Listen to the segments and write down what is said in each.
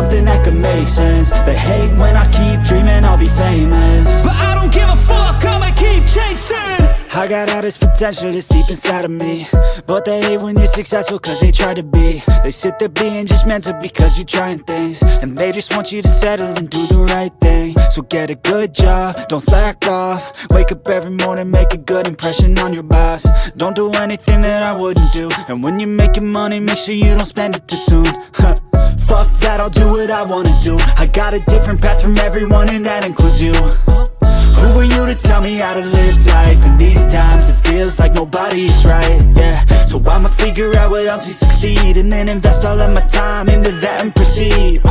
something that could make sense. They hate when I keep dreaming I'll be famous, but I don't give a fuck, I'ma keep chasing. I got all this potential that's deep inside of me, but they hate when you're successful cause they try to be. They sit there being judgmental because you're trying things, and they just want you to settle and do the right thing. So get a good job, don't slack off. Wake up every morning, make a good impression on your boss. Don't do anything that I wouldn't do, and when you're making money, make sure you don't spend it too soon. Fuck that, I'll do what I wanna do. I got a different path from everyone, and that includes you. Who are you to tell me how to live life? In these times it feels like nobody's right, yeah. So I'ma figure out what else we succeed, and then invest all of my time into that and proceed.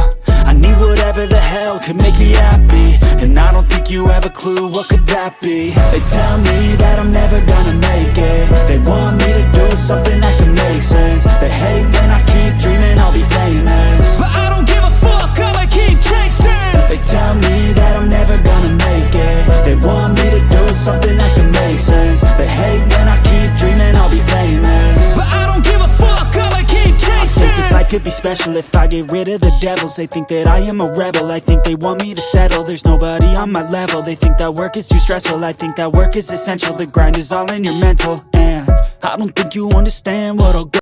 I need whatever the hell could make me happy, and I don't think you have a clue what could that be. They tell me that I'm never gonna make it. They want me to do something that can make sense. They hate when I keep dreaming I'll be famous, but I don't give a fuck, I'ma keep chasing. They tell me that I'm never gonna make it. They want me to do something that can make sense. They hate when I keep dreaming I'll be famous, but I don't give a fuck, I'ma keep chasing. I think this life could be special if I get rid of the devils. They think that I am a rebel, I think they want me to settle. There's nobody on my level. They think that work is too stressful, I think that work is essential. The grind is all in your mental, and I don't think you understand what I'll go